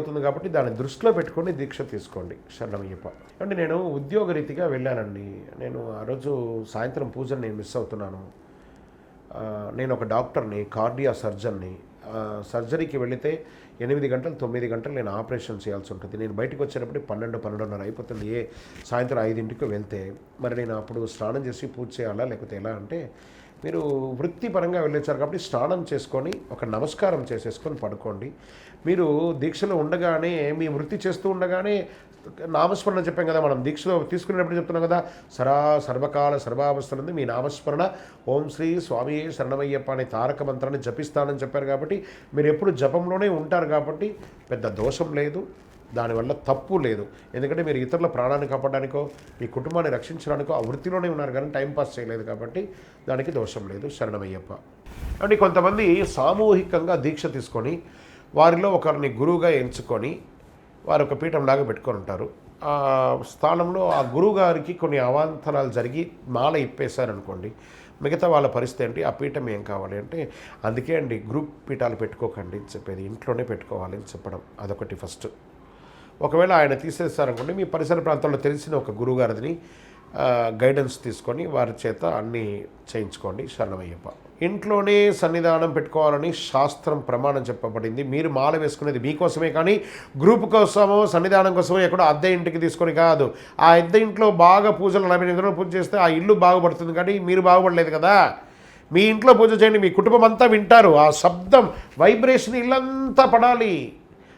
అవుతుంది కాబట్టి దాన్ని దృష్టిలో పెట్టుకొని దీక్ష తీసుకోండి. శరణమయ్యప్ప. అంటే నేను ఉద్యోగరీతిగా వెళ్ళానండి. నేను ఆ రోజు సాయంత్రం పూజను నేను మిస్ అవుతున్నాను. నేను ఒక డాక్టర్ని, కార్డియా సర్జన్ని. సర్జరీకి వెళితే 8 గంటలు 9 గంటలు నేను ఆపరేషన్ చేయాల్సి ఉంటుంది. నేను బయటకు వచ్చేటప్పుడు 12, 12:30 అయిపోతుంది. సాయంత్రం 5కి వెళ్తే మరి నేను అప్పుడు స్నానం చేసి పూజ చేయాలా లేకపోతే ఎలా అంటే, మీరు వృత్తిపరంగా వెళ్ళొచ్చారు కాబట్టి స్నానం చేసుకొని ఒక నమస్కారం చేసేసుకొని పడుకోండి. మీరు దీక్షలో ఉండగానే మీ వృత్తి చేస్తూ ఉండగానే నామస్మరణ చెప్పాం కదా, మనం దీక్షలో తీసుకునేటప్పుడు చెప్తున్నాం కదా, సర్వకాల సర్వావస్థలందు మీ నామస్మరణ ఓం శ్రీ స్వామి శరణమయ్యప్ప అనే తారక మంత్రాన్ని జపిస్తానని చెప్పారు. కాబట్టి మీరు ఎప్పుడు జపంలోనే ఉంటారు కాబట్టి పెద్ద దోషం లేదు, దానివల్ల తప్పు లేదు. ఎందుకంటే మీరు ఇతరుల ప్రాణాన్ని కాపాడడానికో మీ కుటుంబాన్ని రక్షించడానికో ఆ వృత్తిలోనే ఉన్నారు కానీ టైంపాస్ చేయలేదు కాబట్టి దానికి దోషం లేదు. శరణమయ్యప్ప. అంటే కొంతమంది సామూహికంగా దీక్ష తీసుకొని వారిలో ఒకరిని గురువుగా ఎంచుకొని వారు ఒక పీఠంలాగా పెట్టుకొని ఉంటారు. ఆ స్థానంలో ఆ గురువుగారికి కొన్ని అవాంతరాలు జరిగి మాల ఇప్పేశారనుకోండి, మిగతా వాళ్ళ పరిస్థితి ఏంటి, ఆ పీఠం ఏం కావాలి అంటే, అందుకే అండి గ్రూప్ పీఠాలు పెట్టుకోకండి అని చెప్పేది, ఇంట్లోనే పెట్టుకోవాలి అని చెప్పడం. అదొకటి ఫస్ట్. ఒకవేళ ఆయన తీసేస్తారనుకోండి, మీ పరిసర ప్రాంతాల్లో తెలిసిన ఒక గురువుగారిని గైడెన్స్ తీసుకొని వారి చేత అన్నీ చేయించుకోండి. శరణమయ్యప్ప. ఇంట్లోనే సన్నిధానం పెట్టుకోవాలని శాస్త్రం ప్రమాణం చెప్పబడింది. మీరు మాల వేసుకునేది మీకోసమే కానీ గ్రూప్ కోసమో సన్నిధానం కోసమో ఎక్కడో అద్దె ఇంటికి తీసుకొని కాదు. ఆ అద్దె ఇంట్లో బాగా పూజలు 48 గంటలు పూజ చేస్తే ఆ ఇల్లు బాగుపడుతుంది కానీ మీరు బాగుపడలేదు కదా. మీ ఇంట్లో పూజ చేయండి, మీ కుటుంబం అంతా వింటారు. ఆ శబ్దం వైబ్రేషన్ ఇల్లంతా పడాలి.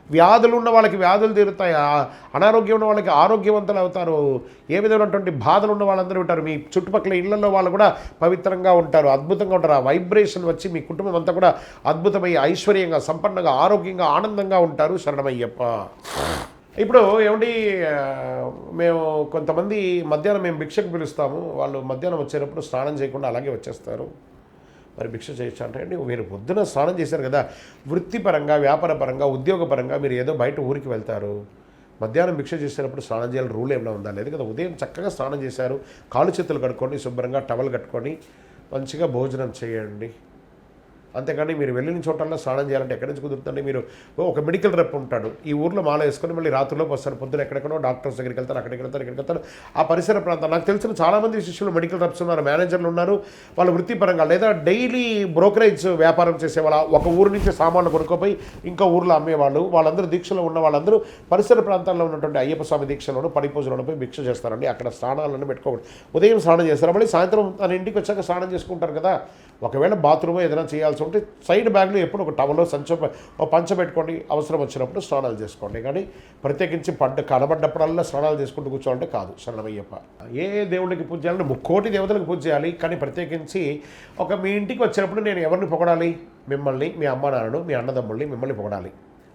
వ్యాధులు ఉన్న వాళ్ళకి వ్యాధులు తీరుతాయి, అనారోగ్యం ఉన్న వాళ్ళకి ఆరోగ్యవంతులు అవుతారు, ఏ విధమైనటువంటి బాధలు ఉన్న వాళ్ళందరూ ఉంటారు, మీ చుట్టుపక్కల ఇళ్లలో వాళ్ళు కూడా పవిత్రంగా ఉంటారు, అద్భుతంగా ఉంటారు. ఆ వైబ్రేషన్ వచ్చి మీ కుటుంబం అంతా కూడా అద్భుతమై ఐశ్వర్యంగా సంపన్నంగా ఆరోగ్యంగా ఆనందంగా ఉంటారు. శరణమయ్యప్ప. ఇప్పుడు ఏమండి, మేము కొంతమంది మధ్యాహ్నం మేము భిక్షకు పిలుస్తాము, వాళ్ళు మధ్యాహ్నం వచ్చేటప్పుడు స్నానం చేయకుండా అలాగే వచ్చేస్తారు. మరి భిక్ష చేయొచ్చు అంటే, అండి మీరు పొద్దున స్నానం చేశారు కదా, వృత్తిపరంగా వ్యాపారపరంగా ఉద్యోగపరంగా మీరు ఏదో బయట ఊరికి వెళ్తారు, మధ్యాహ్నం భిక్ష చేసేటప్పుడు స్నానం చేయాలి రూల్ ఏమైనా ఉందా? లేదు కదా. ఉదయం చక్కగా స్నానం చేశారు, కాళ్ళు చేతులు కట్టుకోండి, శుభ్రంగా టవల్ కట్టుకొని మంచిగా భోజనం చేయండి. అంతేకాని మీరు వెళ్ళిన చోటల్లో స్నానం చేయాలంటే ఎక్కడి నుంచి కుదురుతుందండి? మీరు ఒక మెడికల్ రెప్ ఉంటాడు, ఈ ఊర్లో మాల వేసుకొని మళ్ళీ రాత్రిలోకి వస్తారు, పొద్దున ఎక్కడెక్కడో డాక్టర్స్ దగ్గరికి వెళ్తారు, అక్కడికి వెళ్తారు, ఇక్కడికి వెళ్తారు. ఆ పరిసర ప్రాంతాలు నాకు తెలిసిన చాలామంది శిష్యులు మెడికల్ రెప్స్ ఉన్నారు, మేనేజర్లు ఉన్నారు. వాళ్ళు వృత్తిపరంగా లేదా డైలీ బ్రోకరేజ్ వ్యాపారం చేసేవాళ్ళ, ఒక ఊరు నుంచి సామాన్లు కొనుక్కోపోయి ఇంకో ఊర్లో అమ్మేవాళ్ళు, వాళ్ళందరూ దీక్షలో ఉన్న వాళ్ళందరూ పరిసర ప్రాంతాల్లో ఉన్నటువంటి అయ్యప్ప స్వామి దీక్షలోను పడి పూజలను పోయి భిక్ష చేస్తారండి. అక్కడ స్నానాలను పెట్టుకోకూడదు. ఉదయం స్నానం చేస్తారు, మళ్ళీ సాయంత్రం తన ఇంటికి వచ్చాక స్నానం చేసుకుంటారు కదా. ఒకవేళ బాత్రూమ్ ఏదైనా చేయాల్సి ఉంటే సైడ్ బ్యాగ్లో ఎప్పుడు ఒక టవలో పంచ పెట్టుకోండి, అవసరం వచ్చినప్పుడు స్నానాలు చేసుకోండి. కానీ ప్రత్యేకించి కనబడ్డప్పుడల్లా స్నానాలు చేసుకుంటూ కూర్చోవాలంటే కాదు. శరణమయ్యప్ప. ఏ దేవుడికి పూజ చేయాలంటే 3 దేవతలకు పూజ చేయాలి. కానీ ప్రత్యేకించి మీ ఇంటికి వచ్చినప్పుడు నేను ఎవరిని పొగడాలి? మిమ్మల్ని, మీ అమ్మ నాన్నను, మీ అన్నదమ్ముల్ని, మిమ్మల్ని పొగడాలి.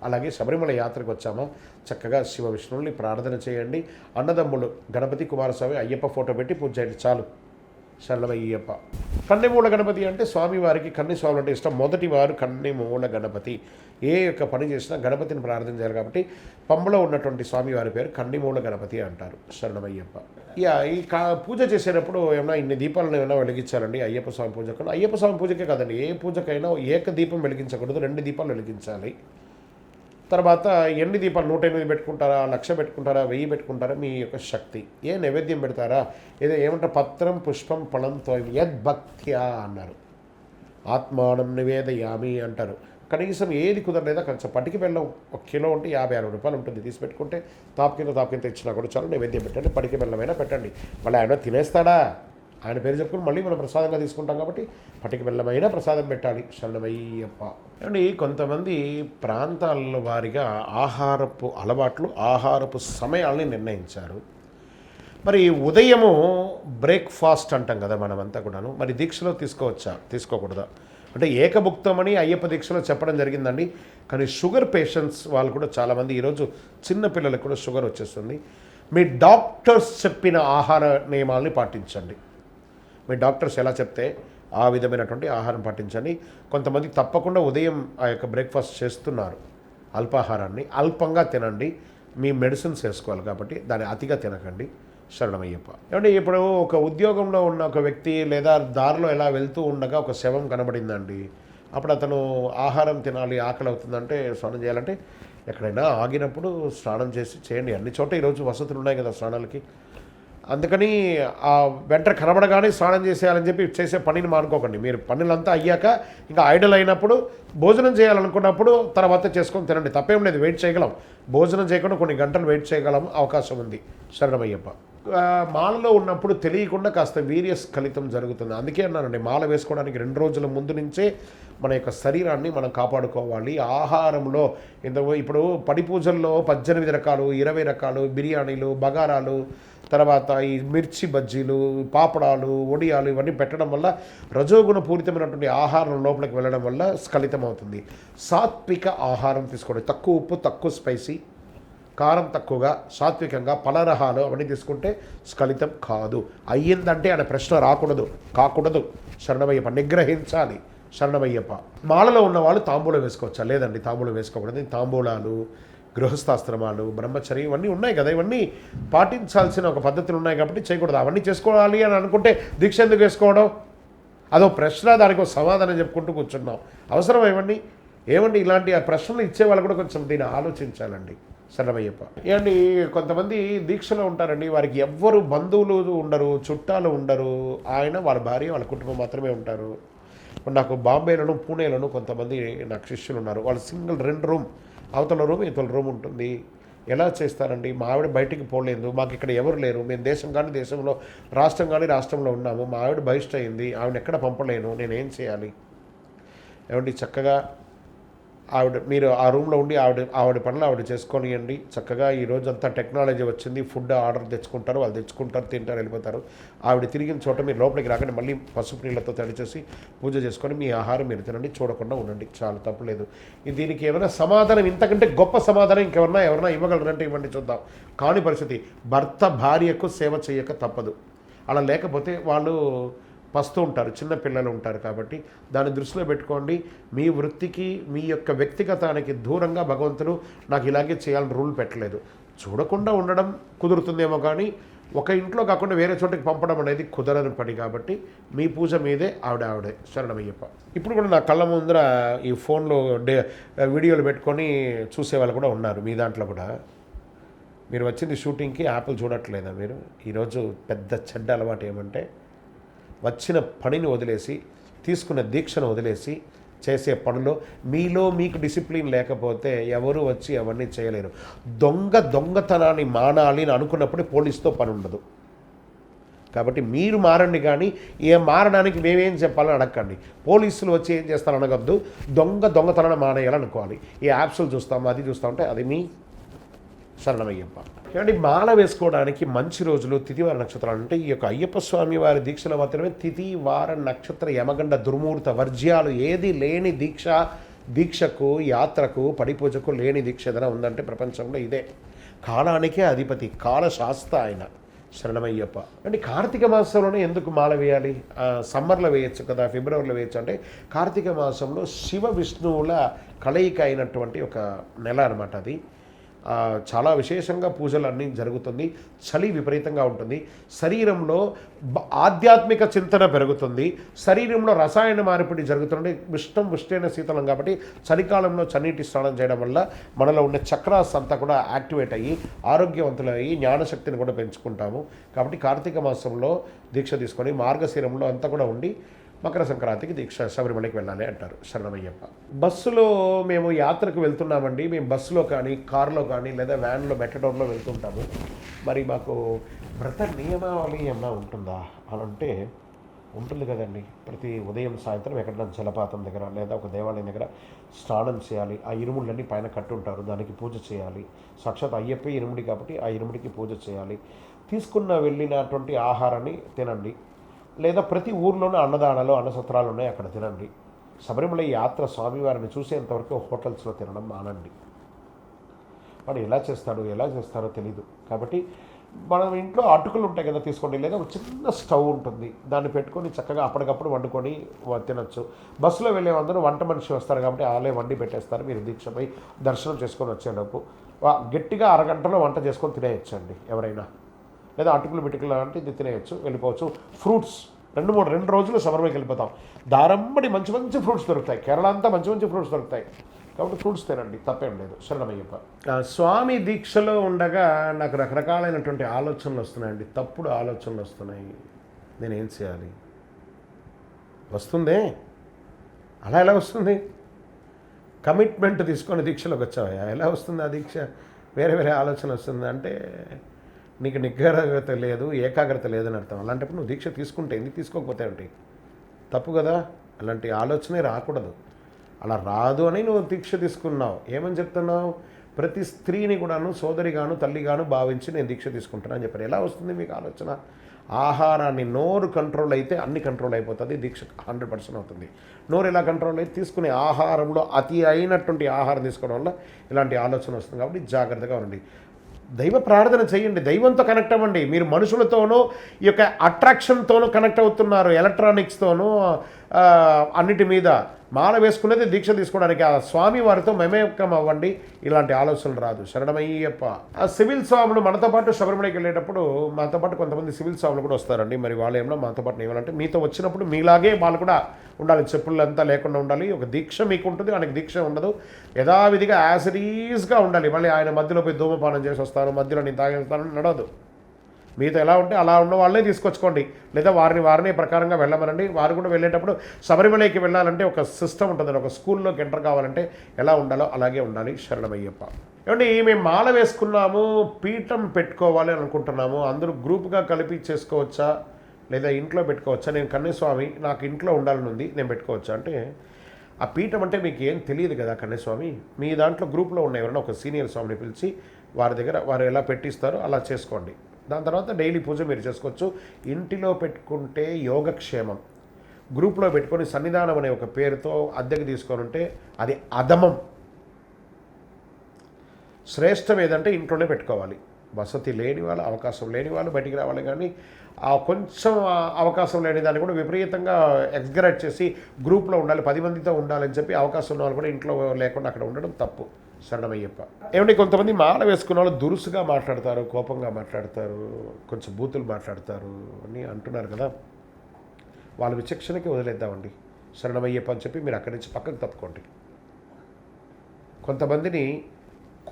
అలాగే శబరిమల యాత్రకు వచ్చామా, చక్కగా శివ విష్ణువుల్ని ప్రార్థన చేయండి. అన్నదమ్ములు గణపతి కుమారస్వామి అయ్యప్ప ఫోటో పెట్టి పూజ చేయండి, చాలు. శరణమయ్యప్ప. కన్నెమూల గణపతి అంటే స్వామివారికి కన్నెస్వాములు అంటే ఇష్టం. మొదటి వారు కన్నెమూల గణపతి. ఏ యొక్క పని చేసినా గణపతిని ప్రార్థన చేయాలి కాబట్టి పంబలో ఉన్నటువంటి స్వామివారి పేరు కన్నెమూల గణపతి అంటారు. శరణమయ్యప్ప. ఈ పూజ చేసేటప్పుడు ఏమైనా ఇన్ని దీపాలను ఏమైనా వెలిగించాలండి అయ్యప్ప స్వామి పూజకు? అయ్యప్ప స్వామి పూజకే కాదండి, ఏ పూజకైనా ఏక దీపం వెలిగించకూడదు, 2 దీపాలు వెలిగించాలి. తర్వాత ఎన్ని దీపాలు 108 పెట్టుకుంటారా, 1,00,000 పెట్టుకుంటారా, 1000 పెట్టుకుంటారా, మీ యొక్క శక్తి. ఏ నైవేద్యం పెడతారా, ఏమంటారు, పత్రం పుష్పం ఫలంతో యద్భక్త్యా అన్నారు. ఆత్మానం నివేదయామి అంటారు. కనీసం ఏది కుదరలేదా కొంచెం పట్టికి బెల్లం 1 కిలో ఉంటే 50-60 రూపాయలు ఉంటుంది, తీసి పెట్టుకుంటే తాపు కింద ఇచ్చినా కూడా చాలు. నైవేద్యం పెట్టండి, పట్టికి బెల్లమైనా పెట్టండి. మళ్ళీ ఆయన తినేస్తాడా? ఆయన పేరు చెప్పుకుని మళ్ళీ మనం ప్రసాదంగా తీసుకుంటాం కాబట్టి పట్టిక బెల్లమైన ప్రసాదం పెట్టాలి. శరణమయ్యప్ప. అండి కొంతమంది ప్రాంతాల వారిగా ఆహారపు అలవాట్లు, ఆహారపు సమయాల్ని నిర్ణయించారు. మరి ఉదయము బ్రేక్ఫాస్ట్ అంటాం కదా మనమంతా కూడాను, మరి దీక్షలో తీసుకోవచ్చా, తీసుకోకూడదా అంటే ఏకభుక్తమని అయ్యప్ప దీక్షలో చెప్పడం జరిగిందండి. కానీ షుగర్ పేషెంట్స్ వాళ్ళు కూడా చాలామంది, ఈరోజు చిన్నపిల్లలకు కూడా షుగర్ వచ్చేస్తుంది. మీ డాక్టర్స్ చెప్పిన ఆహార నియమాల్ని పాటించండి. మీ డాక్టర్స్ ఎలా చెప్తే ఆ విధమైనటువంటి ఆహారం పాటించండి. కొంతమంది తప్పకుండా ఉదయం ఆ యొక్క బ్రేక్ఫాస్ట్ చేస్తున్నారు, అల్పాహారాన్ని అల్పంగా తినండి. మీ మెడిసిన్స్ వేసుకోవాలి కాబట్టి దాన్ని అతిగా తినకండి. శరణమయ్యప్ప. ఏమంటే ఇప్పుడు ఒక ఉద్యోగంలో ఉన్న ఒక వ్యక్తి లేదా దారిలో ఎలా వెళ్తూ ఉండగా ఒక శవం కనబడిందండి. అప్పుడు అతను ఆహారం తినాలి, ఆకలి అవుతుందంటే స్నానం చేయాలంటే ఎక్కడైనా ఆగినప్పుడు స్నానం చేసి చేయండి. అన్ని చోట ఈరోజు వసతులు ఉన్నాయి కదా స్నానాలకి. అందుకని వెంటనే కనబడగానే స్నానం చేసేయాలని చెప్పి చేసే పనిని మానుకోకండి. మీరు పనులంతా అయ్యాక ఇంకా ఐడల్ అయినప్పుడు భోజనం చేయాలనుకున్నప్పుడు తర్వాత చేసుకొని తినండి, తప్పేం లేదు. వెయిట్ చేయగలం, భోజనం చేయకుండా కొన్ని గంటలు వెయిట్ చేయగలం, అవకాశం ఉంది. శరణమయ్యప్ప. మాలలో ఉన్నప్పుడు తెలియకుండా కాస్త వీర్యస్ఖలితం జరుగుతుంది. అందుకే అన్నానండి, మాల వేసుకోవడానికి 2 రోజుల ముందు నుంచే మన యొక్క శరీరాన్ని మనం కాపాడుకోవాలి. ఆహారంలో ఇప్పుడు పడి పూజల్లో 18 రకాలు, 20 రకాలు బిర్యానీలు, బగారాలు, తర్వాత ఈ మిర్చి బజ్జీలు, పాపడాలు, వడియాలు ఇవన్నీ పెట్టడం వల్ల రజోగుణ పూరితమైనటువంటి ఆహారం లోపలికి వెళ్ళడం వల్ల స్ఖలితం అవుతుంది. సాత్విక ఆహారం తీసుకోండి, తక్కువ ఉప్పు, తక్కువ స్పైసీ, కారం తక్కువగా, సాత్వికంగా, పలరహాలు అవన్నీ తీసుకుంటే స్ఖలితం కాదు. అయ్యిందంటే అనే ప్రశ్న కాకూడదు. శరణమయ్యప్ప. నిగ్రహించాలి. శరణమయ్యప్ప. మాలలో ఉన్న వాళ్ళు తాంబూలం వేసుకోవచ్చా? లేదండి, తాంబూలం వేసుకోకూడదు. తాంబూలాలు, గృహస్థాశ్రమాలు, బ్రహ్మచర్యం ఇవన్నీ ఉన్నాయి కదా, ఇవన్నీ పాటించాల్సిన ఒక పద్ధతులు ఉన్నాయి కాబట్టి చేయకూడదు. అవన్నీ చేసుకోవాలి అని అనుకుంటే దీక్ష ఎందుకు వేసుకోవడం? అదో ప్రశ్న, దానికి ఒక సమాధానం చెప్పుకుంటూ కూర్చున్నాం. అవసరం ఏమండి ఇలాంటి ఆ ప్రశ్నలు ఇచ్చేవాళ్ళు కూడా కొంచెం దీన్ని ఆలోచించాలండి. శరణమయ్యప్ప. ఏమండి కొంతమంది దీక్షలో ఉంటారండి, వారికి ఎవ్వరు బంధువులు ఉండరు, చుట్టాలు ఉండరు, వాళ్ళ భార్య వాళ్ళ కుటుంబం మాత్రమే ఉంటారు. నాకు బాంబేలోను, పూణేలోను కొంతమంది నాకు శిష్యులు ఉన్నారు. వాళ్ళు సింగిల్ 2 రూమ్, అవతల రూమ్ ఇవతల రూమ్ ఉంటుంది. ఎలా చేస్తారండి? మా ఆవిడ బయటికి పోలేదు, మాకు ఇక్కడ ఎవరు లేరు, మేము దేశంలో రాష్ట్రంలో ఉన్నాము, మా ఆవిడ బహిష్ట అయింది, ఆవిడ ఎక్కడ పంపలేను, నేనేం చేయాలి? ఏమండి చక్కగా మీరు ఆ రూమ్లో ఉండి ఆవిడ పనులు ఆవిడ చేసుకొనియండి. చక్కగా ఈ రోజంతా టెక్నాలజీ వచ్చింది, ఫుడ్ ఆర్డర్ తెచ్చుకుంటారు, వాళ్ళు తెచ్చుకుంటారు, తింటారు, వెళ్ళిపోతారు. ఆవిడ తిరిగిన చోట మీరు లోపలికి రాకండి, మళ్ళీ పసుపు నీళ్ళతో తడిచేసి పూజ చేసుకొని మీ ఆహారం మీరు తినండి, చూడకుండా ఉండండి, చాలా తప్పులేదు. దీనికి ఏమైనా సమాధానం, ఇంతకంటే గొప్ప సమాధానం ఎవరైనా ఇవ్వగలరంటే ఇవ్వండి, చూద్దాం. కాని పరిస్థితి, భర్త భార్యకు సేవ చేయక తప్పదు. అలా లేకపోతే వాళ్ళు పస్తూ ఉంటారు, చిన్న పిల్లలు ఉంటారు. కాబట్టి దాన్ని దృష్టిలో పెట్టుకోండి. మీ వృత్తికి, మీ యొక్క వ్యక్తిగతానికి దూరంగా భగవంతుడు నాకు ఇలాగే చేయాలని రూల్ పెట్టలేదు. చూడకుండా ఉండడం కుదురుతుందేమో కానీ ఒక ఇంట్లో కాకుండా వేరే చోటికి పంపడం అనేది కుదరని పని. కాబట్టి మీ పూజ మీదే ఆవిడే. శరణమయ్యప్ప. ఇప్పుడు కూడా నా కళ్ళ ముందర ఈ ఫోన్లో వీడియోలు పెట్టుకొని చూసేవాళ్ళు కూడా ఉన్నారు. మీ దాంట్లో కూడా మీరు వచ్చింది షూటింగ్కి, యాప్లు చూడట్లేదా మీరు? ఈరోజు పెద్ద చెడ్డ అలవాటు ఏమంటే, వచ్చిన పనిని వదిలేసి, తీసుకున్న దీక్షను వదిలేసి చేసే పనులు మీకు డిసిప్లిన్ లేకపోతే ఎవరు వచ్చి అవన్నీ చేయలేరు. దొంగతనాన్ని మానాలి అని అనుకున్నప్పుడు పోలీసుతో పని ఉండదు. కాబట్టి మీరు మారండి, కానీ మారడానికి మేమేం చెప్పాలని అడగండి. పోలీసులు వచ్చి ఏం చేస్తారని అడగద్దు. దొంగతనాన్ని మానేయాలనుకోవాలి. ఈ యాప్స్లు చూస్తాం, అది చూస్తామంటే అది మీ శరణమయ్యప్ప. ఏమంటే మాల వేసుకోవడానికి మంచి రోజులు తిథివార నక్షత్రాలు అంటే ఈ యొక్క అయ్యప్ప స్వామి వారి దీక్షలో మాత్రమే తిథి, వార, నక్షత్ర, యమగండ, దుర్ముహూర్త, వర్జ్యాలు ఏది లేని దీక్షకు, యాత్రకు, పడిపూజకు లేని దీక్ష ఏదైనా ఉందంటే ప్రపంచంలో ఇదే. కాలానికే అధిపతి, కాలశాస్త్ర ఆయన శరణమయ్యప్ప. అంటే కార్తీక మాసంలోనే ఎందుకు మాల వేయాలి? సమ్మర్లో వేయచ్చు కదా, ఫిబ్రవరిలో వేయచ్చు. అంటే కార్తీక మాసంలో శివ విష్ణువుల కలయిక అయినటువంటి ఒక నెల అనమాట అది. చాలా విశేషంగా పూజలు అన్నీ జరుగుతుంది. చలి విపరీతంగా ఉంటుంది. శరీరంలో ఆధ్యాత్మిక చింతన పెరుగుతుంది. శరీరంలో రసాయన మార్పిడి జరుగుతుంది. ఉష్ణైన శీతలం కాబట్టి చలికాలంలో చన్నీటి స్నానం చేయడం వల్ల మనలో ఉన్న చక్రాస్ అంతా కూడా యాక్టివేట్ అయ్యి ఆరోగ్యవంతులయ్యి జ్ఞానశక్తిని కూడా పెంచుకుంటాము. కాబట్టి కార్తీక మాసంలో దీక్ష తీసుకొని మార్గశిరంలో అంతా కూడా ఉండి మకర సంక్రాంతికి దీక్ష శబరిమలకి వెళ్ళాలి అంటారు. శరణమయ్యప్ప. బస్సులో మేము యాత్రకు వెళ్తున్నామండి. మేము బస్సులో కానీ, కారులో కానీ, లేదా వ్యాన్లో, మెట్రోలో వెళ్తుంటాము. మరి మాకు వ్రత నియమావళి ఏమన్నా ఉంటుందా అని అంటే ఉంటుంది కదండి. ప్రతి ఉదయం సాయంత్రం ఎక్కడైనా జలపాతం దగ్గర లేదా ఒక దేవాలయం దగ్గర స్నానం చేయాలి. ఆ ఇరుముళ్ళన్నీ పైన కట్టుంటారు, దానికి పూజ చేయాలి. సాక్షాత్ అయ్యప్పే ఇరుముడి కాబట్టి ఆ ఇరుముడికి పూజ చేయాలి. వెళ్ళినటువంటి ఆహారాన్ని తినండి. లేదా ప్రతి ఊర్లోనూ అన్నదానాలు, అన్నసత్రాలు ఉన్నాయి, అక్కడ తినండి. శబరిమల యాత్ర స్వామివారిని చూసేంతవరకు హోటల్స్లో తినడం మానండి. వాడు ఎలా చేస్తారో తెలీదు. కాబట్టి మనం ఇంట్లో అటుకులు ఉంటాయి కదా, తీసుకోండి. లేదా ఒక చిన్న స్టవ్ ఉంటుంది, దాన్ని పెట్టుకొని చక్కగా అప్పటికప్పుడు వండుకొని తినొచ్చు. బస్సులో వెళ్ళేవందరూ వంట మనిషి వస్తారు కాబట్టి వాళ్ళే వండి పెట్టేస్తారు. మీరు దీక్షపై దర్శనం చేసుకొని వచ్చేలోపు గట్టిగా అరగంటలో వంట చేసుకొని తినేయచ్చండి ఎవరైనా. లేదా అటుకులు బిటుకులు అంటే ఇది తినేయచ్చు, వెళ్ళిపోవచ్చు. ఫ్రూట్స్ 2 రోజులు శబరిమలకి వెళ్ళిపోతాం. దారంబడి మంచి ఫ్రూట్స్ దొరుకుతాయి. కేరళ అంతా మంచి ఫ్రూట్స్ దొరుకుతాయి. కాబట్టి ఫ్రూట్స్ తినండి, తప్పేం లేదు. శరణమయ్యప్ప. స్వామి దీక్షలో ఉండగా నాకు రకరకాలైనటువంటి ఆలోచనలు వస్తున్నాయండి, తప్పుడు ఆలోచనలు వస్తున్నాయి. నేనేం చేయాలి? వస్తుందే, అలా ఎలా వస్తుంది? కమిట్మెంట్ తీసుకొని దీక్షలోకి వచ్చావా, ఎలా వస్తుంది ఆ దీక్ష? వేరే వేరే ఆలోచన వస్తుంది అంటే నీకు నిగ్రహత లేదు, ఏకాగ్రత లేదని అర్థం. అలాంటప్పుడు నువ్వు దీక్ష తీసుకుంటే ఎందుకు తీసుకోకపోతే ఏంటి? తప్పు కదా. అలాంటి ఆలోచనే రాకూడదు. అలా రాదు అని నువ్వు దీక్ష తీసుకున్నావు. ఏమని చెప్తున్నావు? ప్రతి స్త్రీని కూడాను సోదరిగాను తల్లిగాను భావించి నేను దీక్ష తీసుకుంటాను అని చెప్పారు. ఎలా వస్తుంది మీకు ఆలోచన? ఆహారాన్ని నోరు కంట్రోల్ అయితే అన్ని కంట్రోల్ అయిపోతుంది, దీక్ష 100% అవుతుంది. నోరు ఎలా కంట్రోల్ అయితే తీసుకునే ఆహారంలో అతి అయినటువంటి ఆహారం తీసుకోవడం వల్ల ఇలాంటి ఆలోచన వస్తుంది. కాబట్టి జాగ్రత్తగా ఉండండి. దైవ ప్రార్థన చేయండి, దైవంతో కనెక్ట్ అవ్వండి. మీరు మనుషులతోనూ ఈ యొక్క అట్రాక్షన్తోనూ కనెక్ట్ అవుతున్నారు, ఎలక్ట్రానిక్స్తోనూ అన్నిటి మీద. మాల వేసుకునేది దీక్ష తీసుకోవడానికి. ఆ స్వామి వారితో మమేకం అవ్వండి, ఇలాంటి ఆలోచనలు రాదు. శరణమయ్యప్ప. ఆ సివిల్ స్వాములు మనతో పాటు శబరిమలకి వెళ్ళేటప్పుడు మాతో పాటు కొంతమంది సివిల్ స్వాములు కూడా వస్తారండి. మరి వాళ్ళు ఏమన్నా మాతో పాటు ఏమనంటే మీతో వచ్చినప్పుడు మీలాగే వాళ్ళు కూడా ఉండాలి, చెప్పులు అంతా లేకుండా ఉండాలి. ఒక దీక్ష మీకు ఉంటుంది, ఆయనకి దీక్ష ఉండదు. యథావిధిగా యాసిరీస్గా ఉండాలి. మళ్ళీ ఆయన మధ్యలో పోయి ధూమపానం చేసి వస్తాను, మధ్యలో నేను తాగేస్తాను నడవదు. మీతో ఎలా ఉంటే అలా ఉన్న వాళ్ళనే తీసుకొచ్చుకోండి, లేదా వారిని ప్రకారంగా వెళ్ళమనండి. వారు కూడా వెళ్ళేటప్పుడు శబరిమలకి వెళ్ళాలంటే ఒక సిస్టమ్ ఉంటుంది, ఒక స్కూల్లోకి ఎంటర్ కావాలంటే ఎలా ఉండాలో అలాగే ఉండాలి. శరణమయ్యప్ప. ఏమండి, మేము మాల వేసుకున్నాము, పీఠం పెట్టుకోవాలి అనుకుంటున్నాము, అందరూ గ్రూప్గా కలిపి చేసుకోవచ్చా లేదా ఇంట్లో పెట్టుకోవచ్చా? నేను కన్యస్వామి, నాకు ఇంట్లో ఉండాలని ఉంది, నేను పెట్టుకోవచ్చా అంటే, ఆ పీఠం అంటే మీకు ఏం తెలియదు కదా కన్యస్వామి. మీ దాంట్లో గ్రూప్లో ఉన్న ఎవరైనా ఒక సీనియర్ స్వామిని పిలిచి వారి దగ్గర వారు ఎలా పెట్టిస్తారో అలా చేసుకోండి. దాని తర్వాత డైలీ పూజ మీరు చేసుకోవచ్చు. ఇంటిలో పెట్టుకుంటే యోగక్షేమం, గ్రూప్లో పెట్టుకొని సన్నిధానం అనే ఒక పేరుతో అద్దెకు తీసుకొని ఉంటే అది అధమం. శ్రేష్టం ఏదంటే ఇంట్లోనే పెట్టుకోవాలి. వసతి లేని వాళ్ళు, అవకాశం లేని వాళ్ళు బయటికి రావాలి. కానీ ఆ కొంచెం అవకాశం లేని దాన్ని కూడా విపరీతంగా ఎక్స్గరేట్ చేసి గ్రూప్లో ఉండాలి, 10 మందితో ఉండాలని చెప్పి అవకాశం ఉన్న వాళ్ళు కూడా ఇంట్లో లేకుండా అక్కడ ఉండడం తప్పు. శరణమయ్యప్ప. ఏమంటే కొంతమంది మాల వేసుకున్న వాళ్ళు దురుసుగా మాట్లాడతారు, కోపంగా మాట్లాడతారు, కొంచెం బూతులు మాట్లాడతారు అని అంటున్నారు కదా. వాళ్ళ విచక్షణకి వదిలేద్దామండి. శరణమయ్యప్ప అని చెప్పి మీరు అక్కడి నుంచి పక్కకు తప్పుకోండి. కొంతమందిని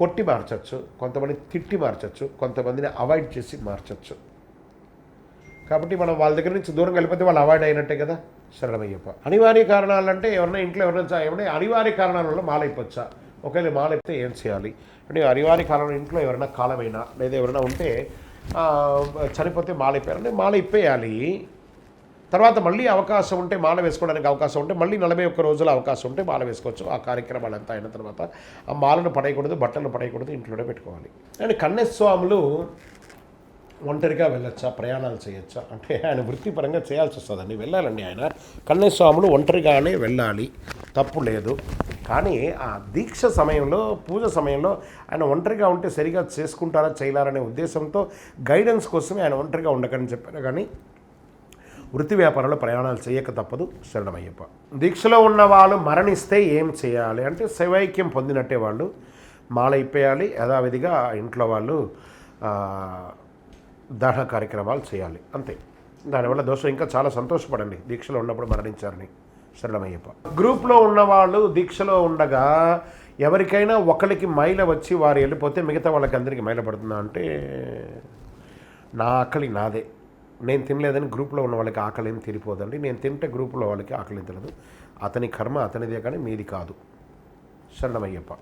కొట్టి మార్చచ్చు, కొంతమంది తిట్టి మార్చచ్చు, కొంతమందిని అవాయిడ్ చేసి మార్చచ్చు. కాబట్టి మనం వాళ్ళ దగ్గర నుంచి దూరం వెళ్ళిపోతే వాళ్ళు అవాయిడ్ అయినట్టే కదా. శరణమయ్యప్ప. అనివార్య కారణాలంటే ఏమన్నా ఇంట్లో ఏమన్నా అనివార్య కారణాల వల్ల మాలైపోవచ్చా? ఒకవేళ మాలైతే ఏం చేయాలి అంటే, అనివార్య కాలంలో ఇంట్లో ఎవరైనా కాలమైనా లేదా ఎవరైనా ఉంటే చనిపోతే మాలైపోయారంటే మాల ఇప్పేయాలి. తర్వాత మళ్ళీ అవకాశం ఉంటే మాల వేసుకోవడానికి అవకాశం ఉంటే మళ్ళీ 41 రోజుల అవకాశం ఉంటే మాల వేసుకోవచ్చు. ఆ కార్యక్రమాలు అంతా అయిన తర్వాత ఆ మాలను పడేయకూడదు, బట్టలు పడేయకూడదు, ఇంట్లోనే పెట్టుకోవాలి. అండ్ కన్యస్వాములు ఒంటరిగా వెళ్ళొచ్చా, ప్రయాణాలు చేయొచ్చా అంటే ఆయన వృత్తిపరంగా చేయాల్సి వస్తుందండి, వెళ్ళాలండి. ఆయన కన్యస్వాములు ఒంటరిగానే వెళ్ళాలి, తప్పు లేదు. కానీ ఆ దీక్ష సమయంలో, పూజ సమయంలో ఆయన ఒంటరిగా ఉంటే సరిగా చేసుకుంటారా చేయలేరనే ఉద్దేశంతో గైడెన్స్ కోసమే ఆయన ఒంటరిగా ఉండకని చెప్పారు. కానీ వృత్తి వ్యాపారంలో ప్రయాణాలు చేయక తప్పదు. శరణమయ్యప్ప. దీక్షలో ఉన్న వాళ్ళు మరణిస్తే ఏం చేయాలి అంటే, శైవైక్యం పొందినట్టే వాళ్ళు మాల ఇప్పేయాలి. యథావిధిగా ఇంట్లో వాళ్ళు దహన కార్యక్రమాలు చేయాలి, అంతే. దానివల్ల దోషం. ఇంకా చాలా సంతోషపడండి దీక్షలో ఉన్నప్పుడు మరణించారని. శరణమయ్యప్ప. గ్రూప్లో ఉన్నవాళ్ళు దీక్షలో ఉండగా ఎవరికైనా ఒకరికి మైల వచ్చి వారు వెళ్ళిపోతే మిగతా వాళ్ళకి అందరికీ మైల పడుతుందా అంటే, నా ఆకలి నాదే, నేను తినలేదని గ్రూప్లో ఉన్న వాళ్ళకి ఆకలి ఏం తీరిపోదండి. నేను తింటే గ్రూప్లో వాళ్ళకి ఆకలి తెలియదు. అతని కర్మ అతనిదే కానీ మీది కాదు. శరణమయ్యప్ప.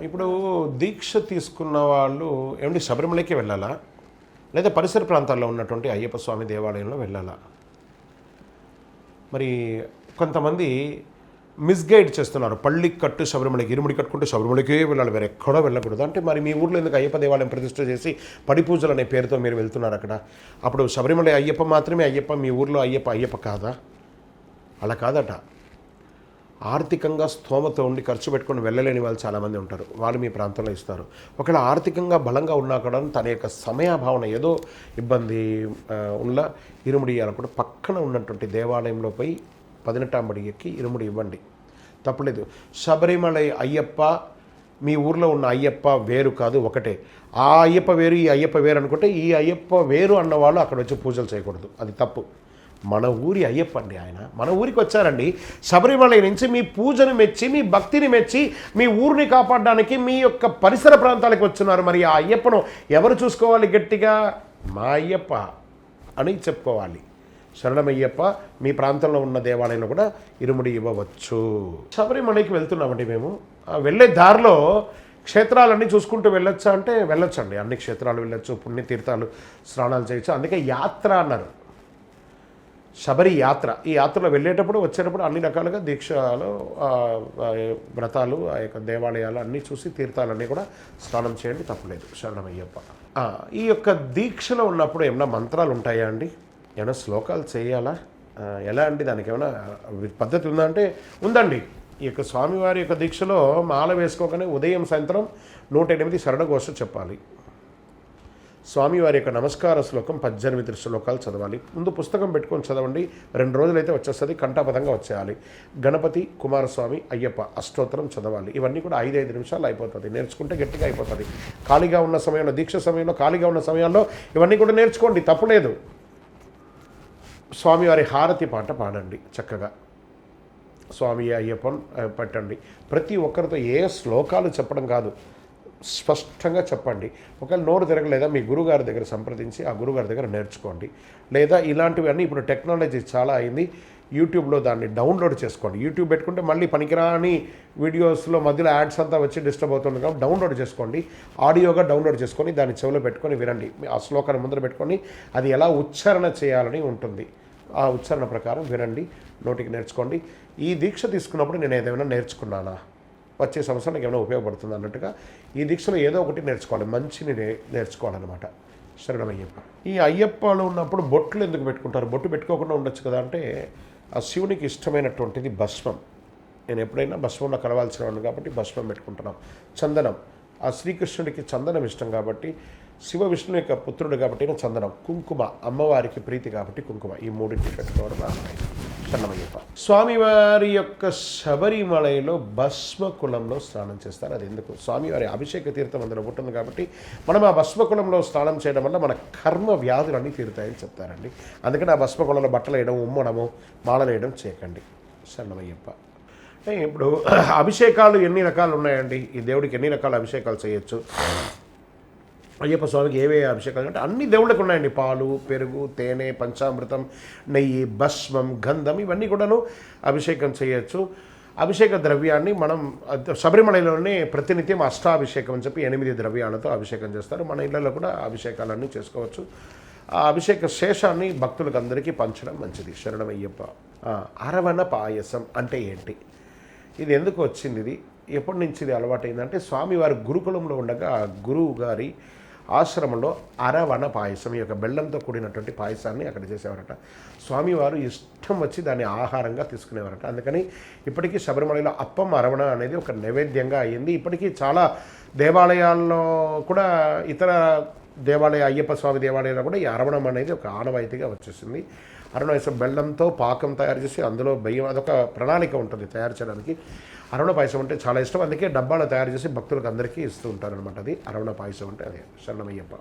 ఇప్పుడు దీక్ష తీసుకున్న వాళ్ళు ఏమంటే శబరిమలకి వెళ్ళాలా లేదా పరిసర ప్రాంతాల్లో ఉన్నటువంటి అయ్యప్ప స్వామి దేవాలయంలో వెళ్ళాలా? మరి కొంతమంది మిస్గైడ్ చేస్తున్నారు. పళ్ళి కట్టు శబరిమలకి, ఇరుముడి కట్టుకుంటే శబరిమలకే వెళ్ళాలి, వేరే ఎక్కడో వెళ్ళకూడదు అంటే, మరి మీ ఊర్లో ఎందుకు అయ్యప్ప దేవాలయం ప్రతిష్ఠ చేసి పడి పూజలు అనే పేరుతో మీరు వెళ్తున్నారు అక్కడ? అప్పుడు శబరిమల అయ్యప్ప మాత్రమే అయ్యప్ప, మీ ఊర్లో అయ్యప్ప కాదా? అలా కాదట. ఆర్థికంగా స్తోమత ఉండి ఖర్చు పెట్టుకొని వెళ్ళలేని వాళ్ళు చాలామంది ఉంటారు. వాళ్ళు మీ ప్రాంతంలో ఇస్తారు. ఒకవేళ ఆర్థికంగా బలంగా ఉన్నా కూడా తన యొక్క సమయాభావన ఏదో ఇబ్బంది ఉన్న ఇరుముడి ఇవ్వాలనుకుంటే పక్కన ఉన్నటువంటి దేవాలయంలో పోయి 18వ పడి ఎక్కి ఇరుముడి ఇవ్వండి, తప్పలేదు. శబరిమల అయ్యప్ప మీ ఊర్లో ఉన్న అయ్యప్ప వేరు కాదు, ఒకటే. ఆ అయ్యప్ప వేరు, ఈ అయ్యప్ప వేరు అనుకుంటే ఈ అయ్యప్ప వేరు అన్నవాళ్ళు అక్కడ వచ్చి పూజలు చేయకూడదు, అది తప్పు. మన ఊరి అయ్యప్ప అండి ఆయన. మన ఊరికి వచ్చారండి శబరిమల నుంచి మీ పూజను మెచ్చి, మీ భక్తిని మెచ్చి, మీ ఊరిని కాపాడడానికి మీ యొక్క పరిసర ప్రాంతాలకు వచ్చున్నారు. మరి ఆ అయ్యప్పను ఎవరు చూసుకోవాలి? గట్టిగా మా అయ్యప్ప అని చెప్పుకోవాలి. శరణమయ్యప్ప. మీ ప్రాంతంలో ఉన్న దేవాలయంలో కూడా ఇరుముడి ఇవ్వవచ్చు. శబరిమలకి వెళ్తున్నామండి మేము. వెళ్ళే దారిలో క్షేత్రాలన్నీ చూసుకుంటూ వెళ్ళొచ్చా అంటే వెళ్ళొచ్చండి. అన్ని క్షేత్రాలు వెళ్ళొచ్చు, పుణ్యతీర్థాలు స్నానాలు చేయొచ్చు. అందుకే యాత్ర అన్నారు, శబరి యాత్ర. ఈ యాత్రలో వెళ్ళేటప్పుడు వచ్చేటప్పుడు అన్ని రకాలుగా దీక్షలు, వ్రతాలు, ఆ యొక్క దేవాలయాలు అన్నీ చూసి తీర్థాలన్నీ కూడా స్నానం చేయండి, తప్పలేదు. శరణమయ్యప్ప. ఈ యొక్క దీక్షలో ఉన్నప్పుడు ఏమైనా మంత్రాలు ఉంటాయా అండి? ఏమైనా శ్లోకాలు చేయాలా? ఎలా అండి? దానికి ఏమైనా పద్ధతి ఉందా అంటే ఉందండి. ఈ యొక్క స్వామివారి యొక్క దీక్షలో మాల వేసుకోగానే ఉదయం సాయంత్రం 108 శరణఘోష చెప్పాలి. స్వామివారి యొక్క నమస్కార శ్లోకం 18 శ్లోకాలు చదవాలి. ముందు పుస్తకం పెట్టుకొని చదవండి. 2 రోజులైతే వచ్చేస్తుంది, కంఠాపథంగా వచ్చేయాలి. గణపతి, కుమారస్వామి, అయ్యప్ప అష్టోత్తరం చదవాలి. ఇవన్నీ కూడా 5 నిమిషాలు అయిపోతుంది. నేర్చుకుంటే గట్టిగా అయిపోతుంది. ఖాళీగా ఉన్న సమయంలో, దీక్ష సమయంలో, ఖాళీగా ఉన్న సమయాల్లో ఇవన్నీ కూడా నేర్చుకోండి, తప్పులేదు. స్వామివారి హారతి పాట పాడండి చక్కగా. స్వామి అయ్యప్పన్ పెట్టండి. ప్రతి ఒక్కరితో ఏ శ్లోకాలు చెప్పడం కాదు, స్పష్టంగా చెప్పండి. ఒకవేళ నోరు తిరగలేదా మీ గురుగారి దగ్గర సంప్రదించి ఆ గురుగారి దగ్గర నేర్చుకోండి. లేదా ఇలాంటివన్నీ ఇప్పుడు టెక్నాలజీ చాలా అయింది, యూట్యూబ్లో దాన్ని డౌన్లోడ్ చేసుకోండి. యూట్యూబ్ పెట్టుకుంటే మళ్ళీ పనికిరాని వీడియోస్లో మధ్యలో యాడ్స్ అంతా వచ్చి డిస్టర్బ్ అవుతుంది కాబట్టి డౌన్లోడ్ చేసుకోండి. ఆడియోగా డౌన్లోడ్ చేసుకొని దాన్ని చెవిలో పెట్టుకొని వినండి. ఆ శ్లోకాన్ని ముందర పెట్టుకొని అది ఎలా ఉచ్చారణ చేయాలని ఉంటుంది, ఆ ఉచ్చారణ ప్రకారం వినండి, నోటికి నేర్చుకోండి. ఈ దీక్ష తీసుకున్నప్పుడు నేను ఏదైనా నేర్చుకున్నానా, వచ్చే సంవత్సరం నాకు ఏమైనా ఉపయోగపడుతుంది అన్నట్టుగా ఈ దీక్షలో ఏదో ఒకటి నేర్చుకోవాలి, మంచిని నేర్చుకోవాలన్నమాట. శరణమయ్యప్ప. ఈ అయ్యప్పలో ఉన్నప్పుడు బొట్లు ఎందుకు పెట్టుకుంటారు? బొట్టు పెట్టుకోకుండా ఉండొచ్చు కదా అంటే, ఆ శివునికి ఇష్టమైనటువంటిది భస్మం. నేను ఎప్పుడైనా భస్మంలో కలవాల్సిన వాడిని కాబట్టి భస్మం పెట్టుకుంటున్నాం. చందనం, ఆ శ్రీకృష్ణుడికి చందనం ఇష్టం కాబట్టి, శివ విష్ణు యొక్క పుత్రుడు కాబట్టి చందనం. కుంకుమ, అమ్మవారికి ప్రీతి కాబట్టి కుంకుమ. ఈ మూడింటిని పెట్టుకోవడం శరణమయ్యప్ప. స్వామివారి యొక్క శబరిమలలో భస్మ కులంలో స్నానం చేస్తారు. అది ఎందుకు? స్వామివారి అభిషేక తీర్థం అందులో ఉంటుంది కాబట్టి మనం ఆ భస్మ కులంలో స్నానం చేయడం వల్ల మన కర్మ వ్యాధులన్నీ తీరుతాయని చెప్తారండి. అందుకని ఆ భస్మ కులంలో బట్టలు వేయడం, ఉమ్మడము, మాలలు వేయడం చేయకండి. శరణమయ్యప్ప. ఇప్పుడు అభిషేకాలు ఎన్ని రకాలు ఉన్నాయండి? ఈ దేవుడికి ఎన్ని రకాల అభిషేకాలు చేయొచ్చు? అయ్యప్ప స్వామికి ఏవే అభిషేకాలు అంటే అన్ని దేవుళ్ళకి ఉన్నాయండి. పాలు, పెరుగు, తేనె, పంచామృతం, నెయ్యి, భస్మం, గంధం ఇవన్నీ కూడాను అభిషేకం చేయొచ్చు. అభిషేక ద్రవ్యాన్ని మనం శబరిమలలోనే ప్రతినిత్యం అష్టాభిషేకం అని చెప్పి 8 ద్రవ్యాలతో అభిషేకం చేస్తారు. మన ఇళ్లలో కూడా అభిషేకాలన్నీ చేసుకోవచ్చు. ఆ అభిషేక శేషాన్ని భక్తులకు అందరికీ పంచడం మంచిది. శరణమయ్యప్ప. అరవణ పాయసం అంటే ఏంటి? ఇది ఎందుకు వచ్చింది? ఇది ఎప్పటి నుంచి ఇది అలవాటైందంటే, స్వామివారి గురుకులంలో ఉండగా ఆ గురువు గారి ఆశ్రమంలో అరవణ పాయసం, ఈ యొక్క బెల్లంతో కూడినటువంటి పాయసాన్ని అక్కడ చేసేవారట. స్వామివారు ఇష్టం వచ్చి దాన్ని ఆహారంగా తీసుకునేవారట. అందుకని ఇప్పటికీ శబరిమలలో అప్పం అరవణ అనేది ఒక నైవేద్యంగా అయ్యింది. ఇప్పటికీ చాలా దేవాలయాల్లో కూడా, ఇతర దేవాలయ అయ్యప్ప స్వామి దేవాలయాల్లో కూడా ఈ అరవణం అనేది ఒక ఆనవాయితీగా వచ్చేసింది. అరవణ పాయసం బెల్లంతో పాకం తయారు చేసి అందులో బియ్యం, అదొక ప్రణాళిక ఉంటుంది తయారు చేయడానికి. అరవణ పాయసం అంటే చాలా ఇష్టం, అందుకే డబ్బాలు తయారు చేసి భక్తులకు అందరికీ ఇస్తూ ఉంటారనమాట. అది అరవణ పాయసం అంటే అదే. శరణమయ్యప్ప.